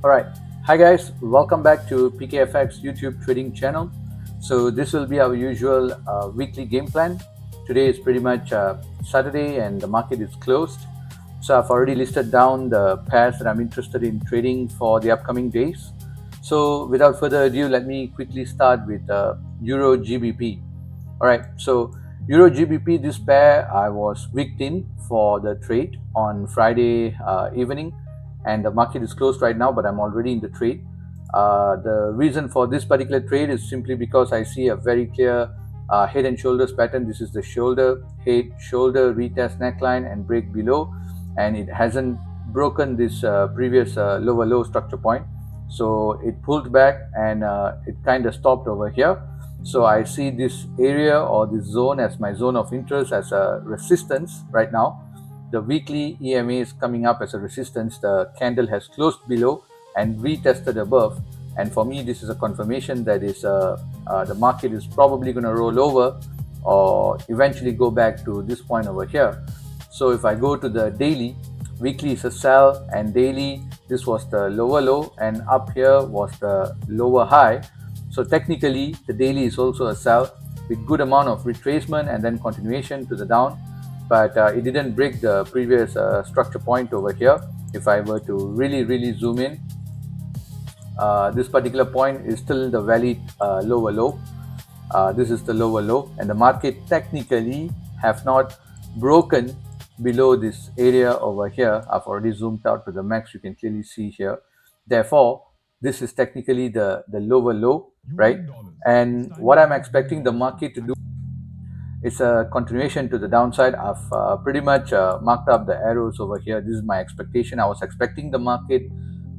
Alright, hi guys, welcome back to PKFX YouTube trading channel. So this will be our usual weekly game plan. Today is pretty much Saturday and the market is closed. So I've already listed down the pairs that I'm interested in trading for the upcoming days. So without further ado, let me quickly start with EURGBP. Alright, so EURGBP, this pair I was wicked in for the trade on Friday evening, and the market is closed right now, but I'm already in the trade. The reason for this particular trade is simply because I see a very clear head and shoulders pattern. This is the shoulder, head, shoulder, retest neckline and break below, and it hasn't broken this previous lower low structure point. So it pulled back and it kind of stopped over here. So I see this area or this zone as my zone of interest, as a resistance right now. The weekly EMA is coming up as a resistance. The candle has closed below and retested above, and for me this is a confirmation that is the market is probably going to roll over or eventually go back to this point over here. So if I go to the daily, weekly is a sell, and daily this was the lower low and up here was the lower high. So technically the daily is also a sell with good amount of retracement and then continuation to the down, but it didn't break the previous structure point over here. If I were to really zoom in, this particular point is still the valid lower low. This is the lower low, and the market technically have not broken below this area over here. I've already zoomed out to the max, you can clearly see here. Therefore this is technically the lower low, right? And what I'm expecting the market to do is a continuation to the downside. I've pretty much marked up the arrows over here. This is my expectation. I was expecting the market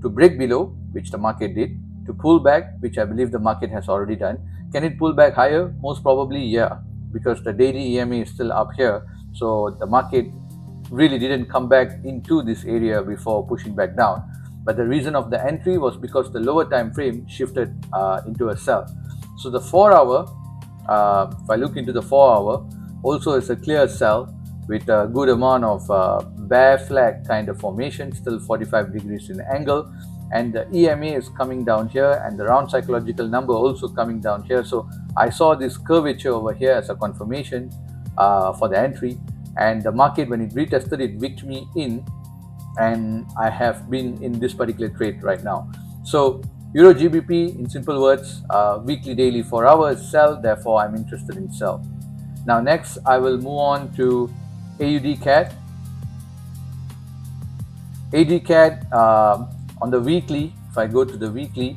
to break below, which the market did, to pull back, which I believe the market has already done. Can it pull back higher? Most probably, yeah, because the daily EMA is still up here. So the market really didn't come back into this area before pushing back down. But the reason of the entry was because the lower time frame shifted into a sell. So the 4 hour, if I look into the 4 hour, also is a clear sell with a good amount of bear flag kind of formation, still 45 degrees in angle, and the EMA is coming down here and the round psychological number also coming down here. So I saw this curvature over here as a confirmation for the entry, and the market, when it retested, it wicked me in, and I have been in this particular trade right now. So EURGBP, in simple words, weekly, daily, 4 hours, sell. Therefore I'm interested in sell. Now next I will move on to AUDCAD. AUDCAD on the weekly, if I go to the weekly,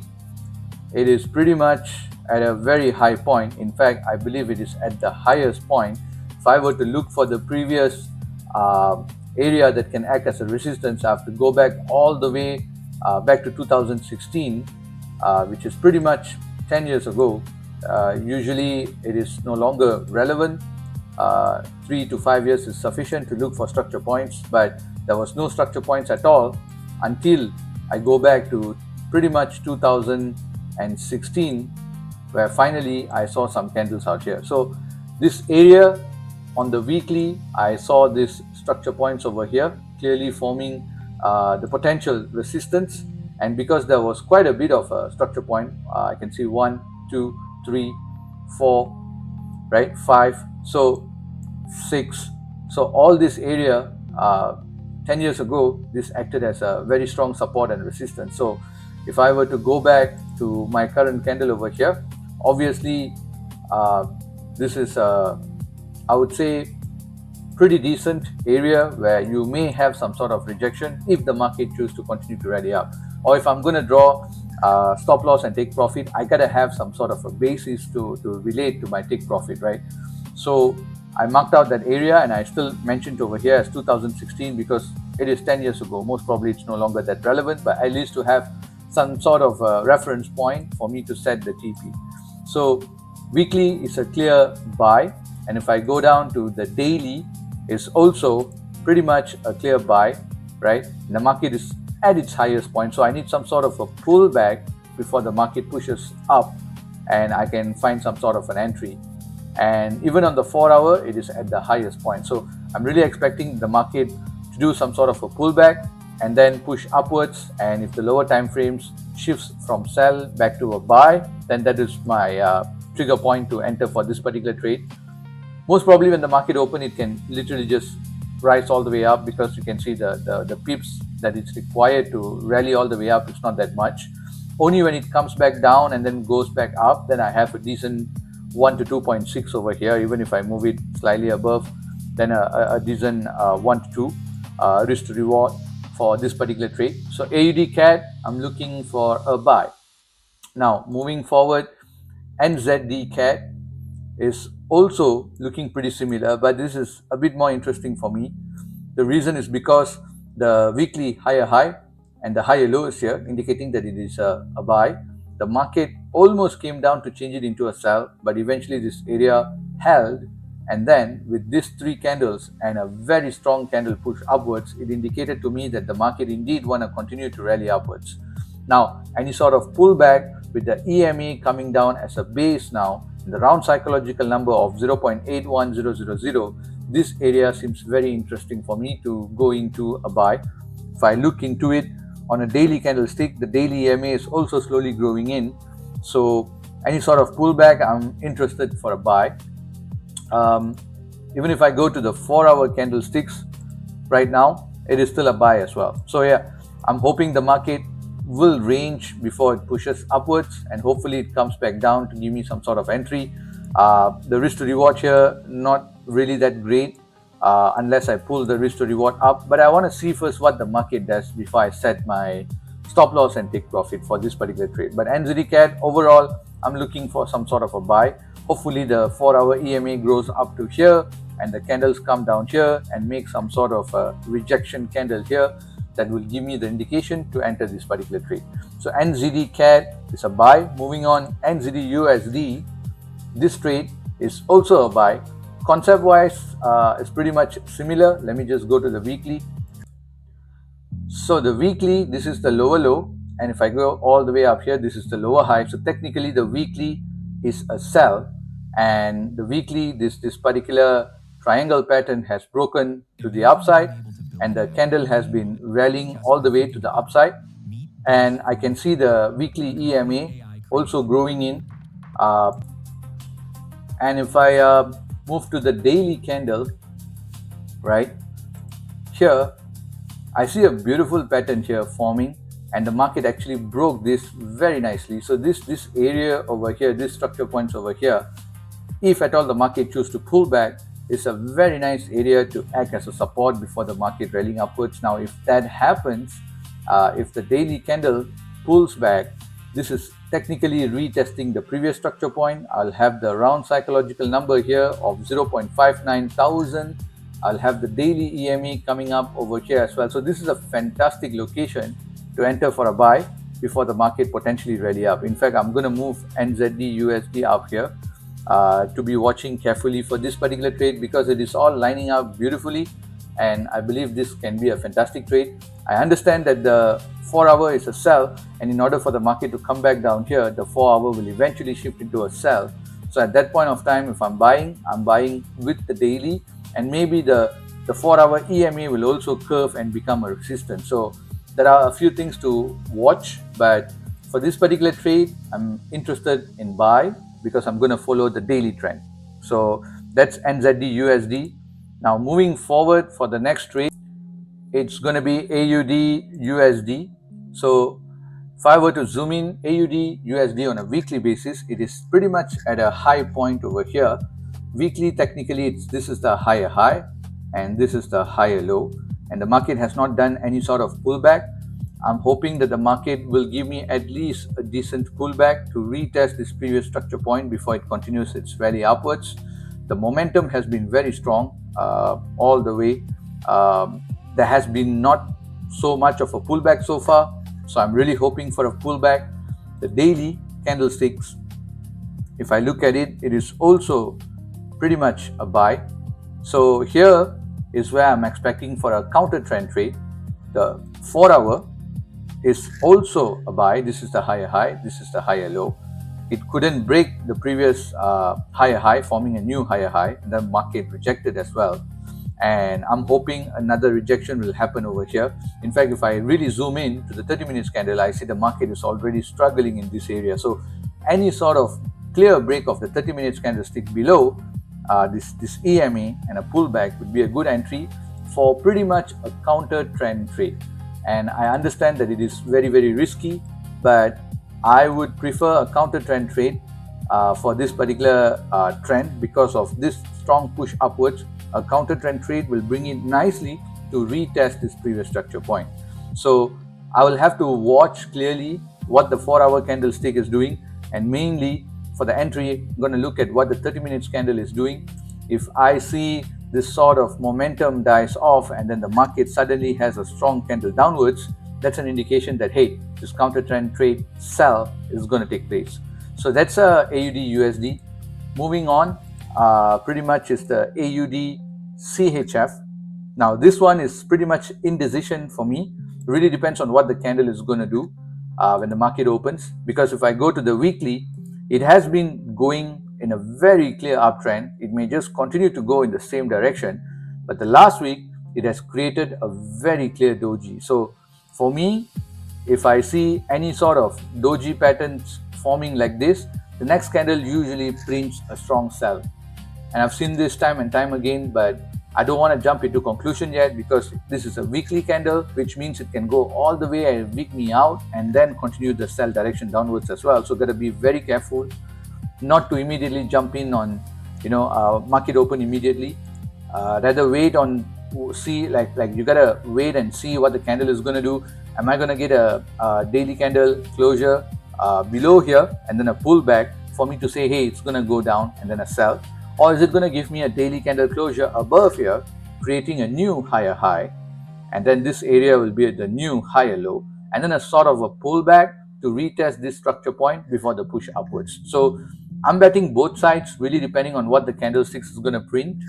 it is pretty much at a very high point. In fact, I believe it is at the highest point. If I were to look for the previous area that can act as a resistance, I have to go back all the way back to 2016, which is pretty much 10 years ago. Usually it is no longer relevant. 3 to 5 years is sufficient to look for structure points, but there was no structure points at all until I go back to pretty much 2016, where finally I saw some candles out here. So this area on the weekly, I saw this structure points over here clearly forming the potential resistance, and because there was quite a bit of a structure point, I can see 1, 2, 3, 4, right, 5, so 6. So all this area 10 years ago, this acted as a very strong support and resistance. So if I were to go back to my current candle over here, obviously this is I would say pretty decent area where you may have some sort of rejection if the market chooses to continue to rally up. Or if I'm going to draw stop loss and take profit, I gotta have some sort of a basis to relate to my take profit, right? So I marked out that area, and I still mentioned over here as 2016 because it is 10 years ago. Most probably it's no longer that relevant, but at least to have some sort of a reference point for me to set the TP. So weekly is a clear buy, and if I go down to the daily, is also pretty much a clear buy, right? The market is at its highest point, so I need some sort of a pullback before the market pushes up and I can find some sort of an entry. And even on the 4 hour, it is at the highest point. So I'm really expecting the market to do some sort of a pullback and then push upwards, and if the lower time frames shifts from sell back to a buy, then that is my trigger point to enter for this particular trade. Most probably when the market open, it can literally just rise all the way up, because you can see the pips that it's required to rally all the way up. It's not that much. Only when it comes back down and then goes back up, then I have a decent 1 to 2.6 over here. Even if I move it slightly above, then a decent 1 to 2 risk to reward for this particular trade. So AUDCAD, I'm looking for a buy. Now moving forward, NZDCAD is also looking pretty similar, but this is a bit more interesting for me. The reason is because the weekly higher high and the higher low is here, indicating that it is a buy. The market almost came down to change it into a sell, but eventually this area held, and then with these three candles and a very strong candle push upwards, it indicated to me that the market indeed want to continue to rally upwards. Now any sort of pullback with the EMA coming down as a base now, the round psychological number of 0.81000, this area seems very interesting for me to go into a buy. If I look into it on a daily candlestick, the daily EMA is also slowly growing in, so any sort of pullback, I'm interested for a buy. Even if I go to the 4-hour candlesticks right now, it is still a buy as well. So yeah, I'm hoping the market will range before it pushes upwards, and hopefully it comes back down to give me some sort of entry. The risk to reward here, not really that great unless I pull the risk to reward up, but I want to see first what the market does before I set my stop loss and take profit for this particular trade. But NZDCAD overall, I'm looking for some sort of a buy. Hopefully the 4-hour EMA grows up to here and the candles come down here and make some sort of a rejection candle here. That will give me the indication to enter this particular trade. So NZDCAD is a buy. Moving on, NZDUSD, this trade is also a buy. Concept wise, it's pretty much similar. Let me just go to the weekly. So the weekly, this is the lower low, and if I go all the way up here, this is the lower high. So technically the weekly is a sell, and the weekly, this particular triangle pattern has broken to the upside, and the candle has been rallying all the way to the upside, and I can see the weekly EMA also growing in. And if I move to the daily candle, right here, I see a beautiful pattern here forming, and the market actually broke this very nicely. So this area over here, this structure points over here, if at all the market choose to pull back, is a very nice area to act as a support before the market rallying upwards. Now if that happens, if the daily candle pulls back, this is technically retesting the previous structure point. I'll have the round psychological number here of 0.59000. I'll have the daily EMA coming up over here as well. So this is a fantastic location to enter for a buy before the market potentially rally up. In fact, I'm going to move NZDUSD up here to be watching carefully for this particular trade, because it is all lining up beautifully, and I believe this can be a fantastic trade. I understand that the 4-hour is a sell, and in order for the market to come back down here, the 4-hour will eventually shift into a sell. So at that point of time, if I'm buying with the daily, and maybe the 4-hour EMA will also curve and become a resistance. So there are a few things to watch, but for this particular trade, I'm interested in buy because I'm going to follow the daily trend. So that's NZDUSD. Now moving forward for the next trade, it's going to be AUDUSD. So if I were to zoom in, AUDUSD on a weekly basis, it is pretty much at a high point over here. Weekly, technically, this is the higher high and this is the higher low, and the market has not done any sort of pullback. I'm hoping that the market will give me at least a decent pullback to retest this previous structure point before it continues its rally upwards. The momentum has been very strong all the way. There has been not so much of a pullback so far, so I'm really hoping for a pullback. The daily candlesticks, if I look at it, it is also pretty much a buy. So here is where I'm expecting for a counter trend trade. The 4-hour is also a buy. This is the higher high, this is the higher low. It couldn't break the previous higher high, forming a new higher high, and the market rejected as well. and I'm hoping another rejection will happen over here. In fact, if I really zoom in to the 30 minutes candle, I see the market is already struggling in this area. So any sort of clear break of the 30 minutes candlestick below this EMA and a pullback would be a good entry for pretty much a counter trend trade. And I understand that it is very, very risky, but I would prefer a counter trend trade for this particular trend because of this strong push upwards. A counter trend trade will bring it nicely to retest this previous structure point. So I will have to watch clearly what the 4-hour candlestick is doing, and mainly for the entry, I'm going to look at what the 30 minutes candle is doing. If I see this sort of momentum dies off and then the market suddenly has a strong candle downwards, that's an indication that, hey, this counter trend trade sell is going to take place. So that's AUDUSD. Moving on, pretty much is the AUDCHF. Now this one is pretty much indecision for me. It really depends on what the candle is going to do when the market opens, because if I go to the weekly, it has been going in a very clear uptrend. It may just continue to go in the same direction, but the last week it has created a very clear doji. So for me, if I see any sort of doji patterns forming like this, the next candle usually prints a strong sell. And I've seen this time and time again, but I don't want to jump into conclusion yet because this is a weekly candle, which means it can go all the way and week me out and then continue the sell direction downwards as well. So got to be very careful not to immediately jump in on market open immediately. Rather wait on, see, like you gotta wait and see what the candle is going to do. Am I going to get a daily candle closure below here and then a pullback for me to say, hey, it's going to go down and then a sell? Or is it going to give me a daily candle closure above here, creating a new higher high, and then this area will be at the new higher low, and then a sort of a pullback to retest this structure point before the push upwards? So I'm betting both sides, really depending on what the candlesticks is going to print.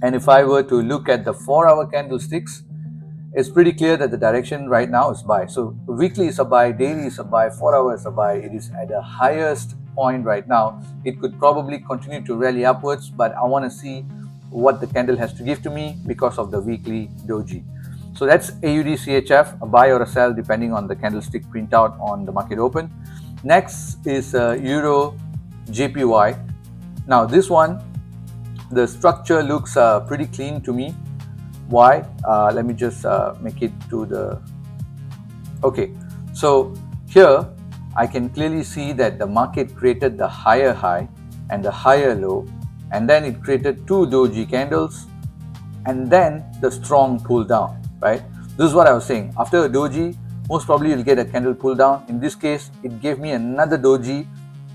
And if I were to look at the 4-hour candlesticks, it's pretty clear that the direction right now is buy. So weekly is a buy, daily is a buy, 4-hour is a buy. It is at the highest point right now. It could probably continue to rally upwards, but I want to see what the candle has to give to me because of the weekly doji. So that's AUDCHF, a buy or a sell depending on the candlestick printout on the market open. Next is EURJPY. Now this one, the structure looks pretty clean to me. Why? Let me just make it to the... Okay, so here I can clearly see that the market created the higher high and the higher low, and then it created two doji candles and then the strong pull down, right? This is what I was saying. After a doji, most probably you'll get a candle pull down. In this case, it gave me another doji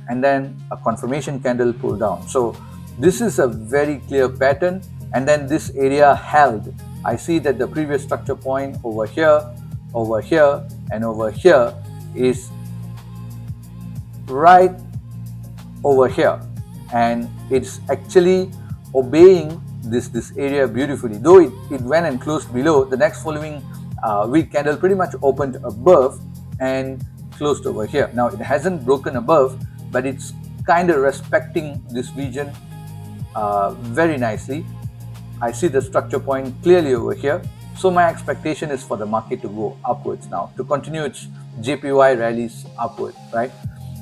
and then a confirmation candle pull down. So this is a very clear pattern, and then this area held. I see that the previous structure point over here, and over here is right over here, and it's actually obeying this area beautifully. Though it went and closed below, the next following week candle pretty much opened above and closed over here. Now it hasn't broken above, but it's kind of respecting this region very nicely. I see the structure point clearly over here. So my expectation is for the market to go upwards now, to continue its JPY rallies upward, right?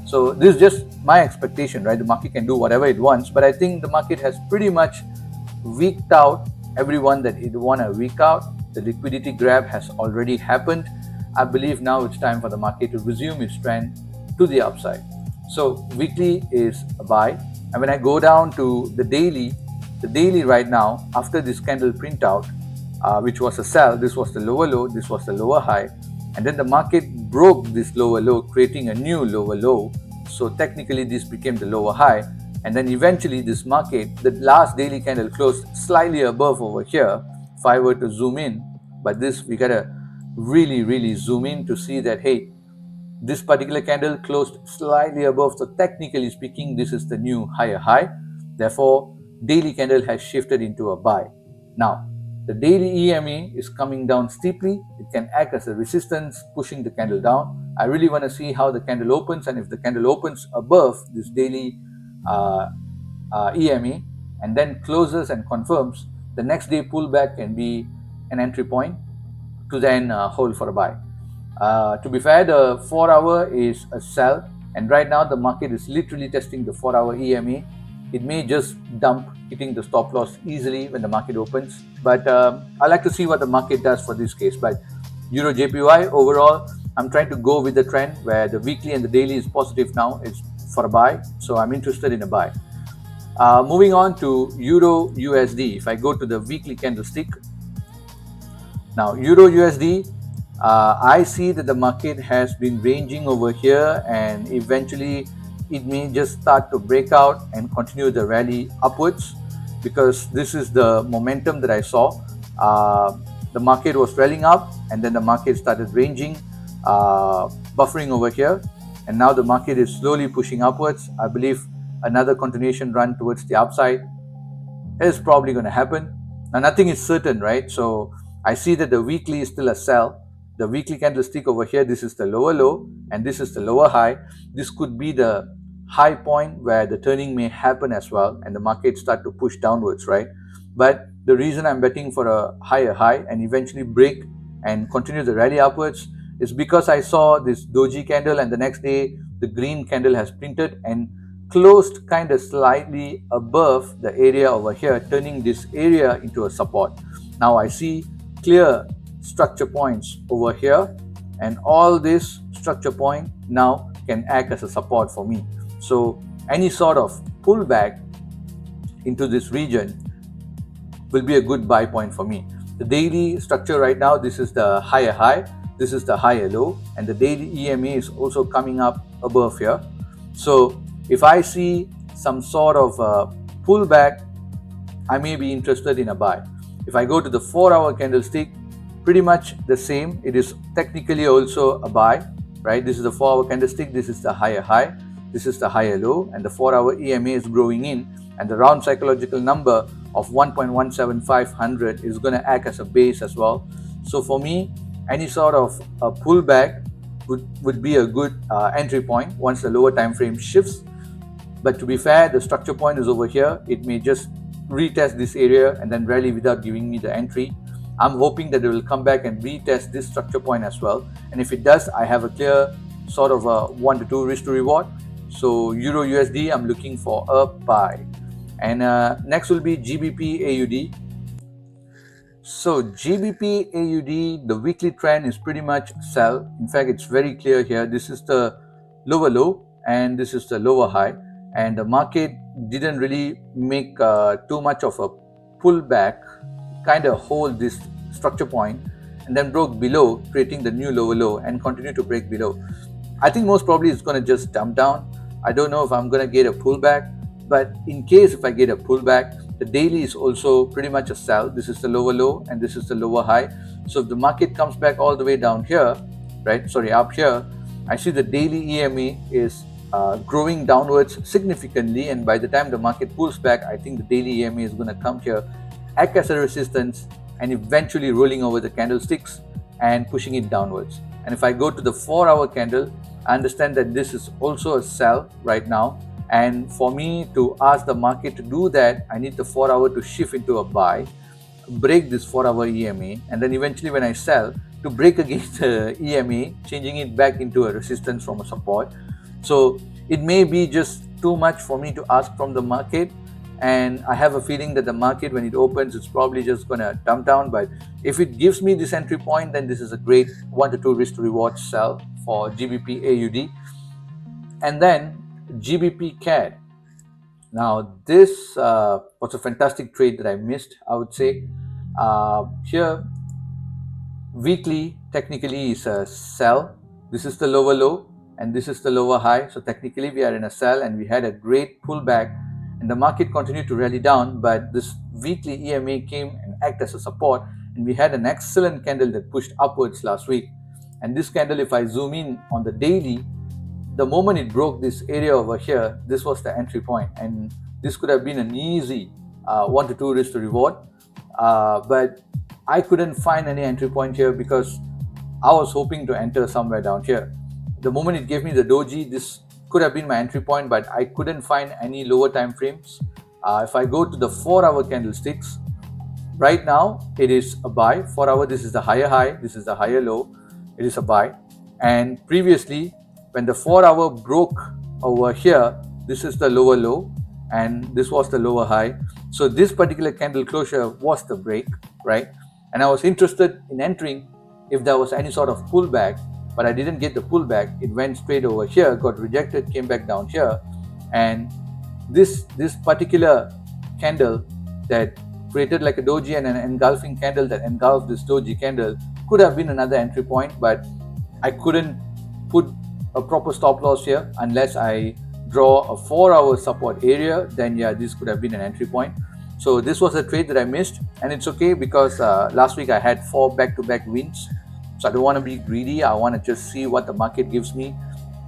So this is just my expectation, right? The market can do whatever it wants, but I think the market has pretty much weeked out everyone that it want to week out. The liquidity grab has already happened. I believe now it's time for the market to resume its trend to the upside. So weekly is a buy. And when I go down to the daily right now, after this candle printout, which was a sell, this was the lower low, this was the lower high, and then the market broke this lower low, creating a new lower low. So technically this became the lower high, and then eventually this market, the last daily candle closed slightly above over here. If I were to zoom in, but this we gotta really zoom in to see that, hey, this particular candle closed slightly above. So technically speaking, this is the new higher high. Therefore, daily candle has shifted into a buy. Now, the daily EMA is coming down steeply. It can act as a resistance, pushing the candle down. I really want to see how the candle opens, and if the candle opens above this daily EMA and then closes and confirms, the next day pullback can be an entry point to then hold for a buy. To be fair, the 4-hour is a sell, and right now the market is literally testing the 4-hour EMA. It may just dump, hitting the stop loss easily when the market opens, but I like to see what the market does for this case. But EURJPY overall, I'm trying to go with the trend where the weekly and the daily is positive now. It's for a buy, so I'm interested in a buy. Moving on to Euro USD. If I go to the weekly candlestick, now Euro USD, I see that the market has been ranging over here, and eventually it may just start to break out and continue the rally upwards, because this is the momentum that I saw. The market was rallying up, and then the market started ranging, buffering over here, and now the market is slowly pushing upwards. I believe another continuation run towards the upside is probably going to happen. Now, nothing is certain, right? So I see that the weekly is still a sell. The weekly candlestick over here, this is the lower low and this is the lower high. This could be the high point where the turning may happen as well, and the market start to push downwards, right? But the reason I'm betting for a higher high and eventually break and continue the rally upwards is because I saw this doji candle, and the next day the green candle has printed and closed kind of slightly above the area over here, turning this area into a support. Now I see clear structure points over here, and all this structure point now can act as a support for me. So any sort of pullback into this region will be a good buy point for me. The daily structure right now, this is the higher high, this is the higher low, and the daily EMA is also coming up above here. So if I see some sort of pullback, I may be interested in a buy. If I go to the 4-hour candlestick, pretty much the same. It is technically also a buy, right? This is the 4-hour candlestick, this is the higher high, this is the higher low, and the 4-hour EMA is growing in, and the round psychological number of 1.17500 is going to act as a base as well. So for me, any sort of a pullback would be a good entry point once the lower time frame shifts. But to be fair, the structure point is over here. It may just retest this area and then rally without giving me the entry. I'm hoping that it will come back and retest this structure point as well. And if it does, I have a clear sort of a 1 to 2 risk to reward. So Euro USD, I'm looking for a buy. And next will be GBPAUD. So GBPAUD, the weekly trend is pretty much sell. In fact, it's very clear here. This is the lower low and this is the lower high. And the market didn't really make too much of a pullback, kind of hold this structure point and then broke below, creating the new lower low and continue to break below. I think most probably it's going to just dump down. I don't know if I'm going to get a pullback, but in case if I get a pullback, the daily is also pretty much a sell. This is the lower low and this is the lower high. So if the market comes back all the way down here, right, sorry, up here, I see the daily EMA is growing downwards significantly, and by the time the market pulls back, I think the daily EMA is going to come here, act as a resistance, and eventually rolling over the candlesticks and pushing it downwards. And if I go to the 4-hour candle, I understand that this is also a sell right now, and for me to ask the market to do that, I need the 4-hour to shift into a buy, break this 4-hour EMA, and then eventually when I sell, to break against the EMA, changing it back into a resistance from a support. So it may be just too much for me to ask from the market, and I have a feeling that the market, when it opens, it's probably just going to dump down. But if it gives me this entry point, then this is a great 1 to 2 risk to reward sell for GBPAUD. And then GBPCAD. Now this was a fantastic trade that I missed, I would say. Here weekly technically is a sell. This is the lower low and this is the lower high. So technically we are in a sell, and we had a great pullback and the market continued to rally down, but this weekly EMA came and acted as a support, and we had an excellent candle that pushed upwards last week. And this candle, if I zoom in on the daily, the moment it broke this area over here, this was the entry point, and this could have been an easy 1 to 2 risk to reward, but I couldn't find any entry point here because I was hoping to enter somewhere down here. The moment it gave me the doji, this could have been my entry point, but I couldn't find any lower time frames. If I go to the 4-hour candlesticks, right now it is a buy. 4 hour, this is the higher high, this is the higher low, it is a buy. And previously when the 4 hour broke over here, this is the lower low and this was the lower high. So this particular candle closure was the break, right? And I was interested in entering if there was any sort of pullback, but I didn't get the pullback. It went straight over here, got rejected, came back down here, and this particular candle that created like a doji and an engulfing candle that engulfed this doji candle could have been another entry point, but I couldn't put a proper stop loss here unless I draw a 4 hour support area. Then yeah, this could have been an entry point. So this was a trade that I missed, and it's okay because last week I had 4 back-to-back wins. So I don't want to be greedy. I want to just see what the market gives me.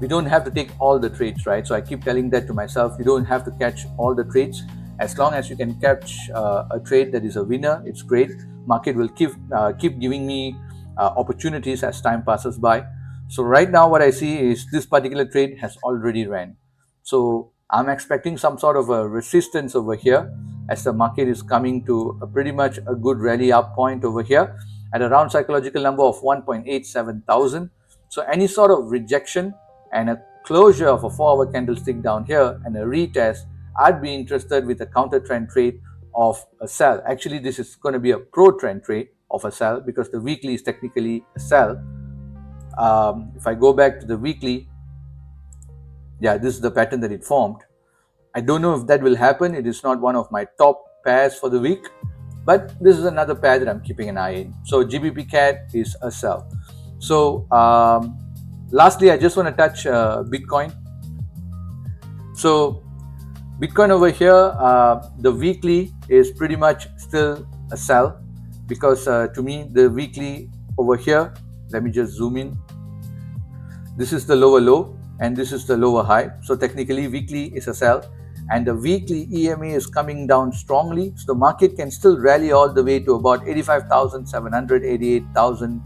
We don't have to take all the trades, right? So I keep telling that to myself. You don't have to catch all the trades. As long as you can catch a trade that is a winner, it's great. Market will keep giving me opportunities as time passes by. So right now what I see is this particular trade has already ran. So I'm expecting some sort of a resistance over here as the market is coming to pretty much a good rally up point over here at a round psychological number of 1.87 thousand. So any sort of rejection and a closure of a 4 hour candlestick down here and a retest, I'd be interested with a counter trend trade of a sell. Actually, this is going to be a pro trend trade of a sell because the weekly is technically a sell. If I go back to the weekly, yeah, this is the pattern that it formed. I don't know if that will happen. It is not one of my top pairs for the week, but this is another pair that I'm keeping an eye in. So GBPCAD is a sell. So lastly, I just want to touch Bitcoin. So Bitcoin over here, the weekly is pretty much still a sell because to me, the weekly over here, let me just zoom in. This is the lower low and this is the lower high. So technically weekly is a sell and the weekly EMA is coming down strongly. So the market can still rally all the way to about 85,700, 88,000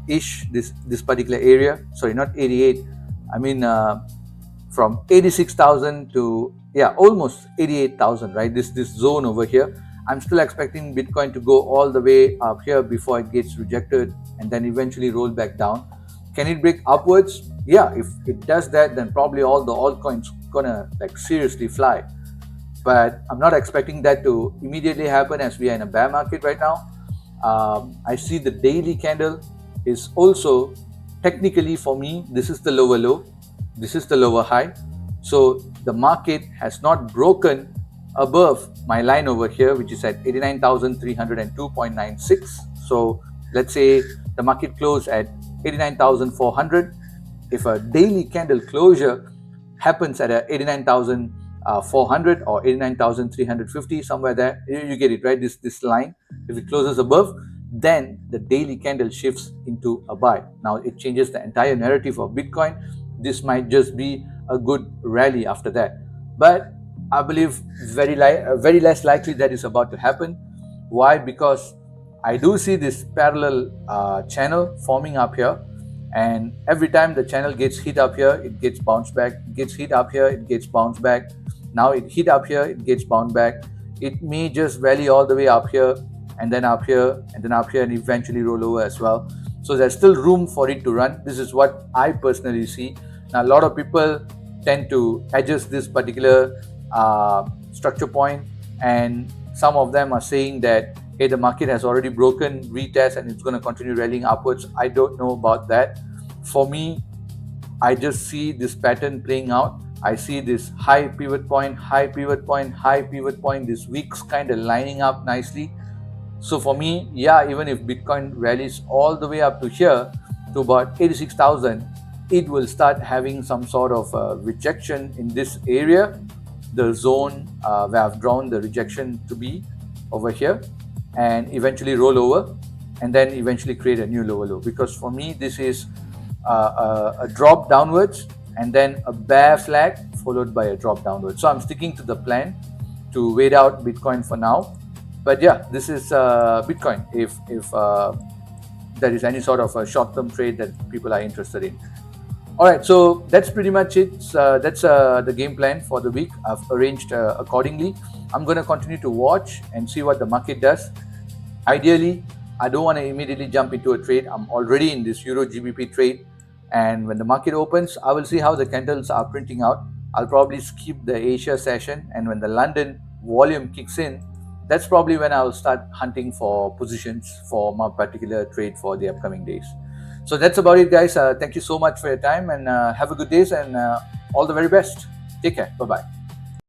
ish, this particular area. Sorry, not 88. I mean from 86,000 to almost 88,000, right? This zone over here. I'm still expecting Bitcoin to go all the way up here before it gets rejected and then eventually roll back down. Can it break upwards? Yeah, if it does that, then probably all the altcoins gonna like seriously fly. But I'm not expecting that to immediately happen as we are in a bear market right now. I see the daily candle is also technically for me, this is the lower low, this is the lower high. So the market has not broken above my line over here, which is at 89,302.96. So let's say the market closed at 89,400. If a daily candle closure happens at 89,400 or 89,350, somewhere there, you get it, right? This line, if it closes above, then the daily candle shifts into a buy. Now it changes the entire narrative of Bitcoin. This might just be a good rally after that, but I believe very less likely that is about to happen. Why? Because I do see this parallel channel forming up here, and every time the channel gets hit up here, it gets bounced back, it gets hit up here, it gets bounced back. Now it hit up here, it gets bounced back. It may just rally all the way up here and then up here and then up here and eventually roll over as well. So there's still room for it to run. This is what I personally see. Now a lot of people tend to adjust this particular structure point, and some of them are saying that, hey, the market has already broken retest and it's going to continue rallying upwards. I don't know about that. For me, I just see this pattern playing out. I see this high pivot point, high pivot point, high pivot point, this wicks kind of lining up nicely. So for me, yeah, even if Bitcoin rallies all the way up to here to about 86,000, it will start having some sort of rejection in this area, the zone where I've drawn the rejection to be over here, and eventually roll over and then eventually create a new lower low. Because for me, this is a drop downwards and then a bear flag followed by a drop downwards. So I'm sticking to the plan to wait out Bitcoin for now. But yeah, this is Bitcoin if there is any sort of a short-term trade that people are interested in. All right, so that's pretty much it. That's the game plan for the week. I've arranged accordingly. I'm going to continue to watch and see what the market does. Ideally, I don't want to immediately jump into a trade. I'm already in this EURGBP trade, and when the market opens, I will see how the candles are printing out. I'll probably skip the Asia session, and when the London volume kicks in, that's probably when I'll start hunting for positions for my particular trade for the upcoming days. So that's about it, guys. Thank you so much for your time, and have a good day, and all the very best. Take care. Bye bye.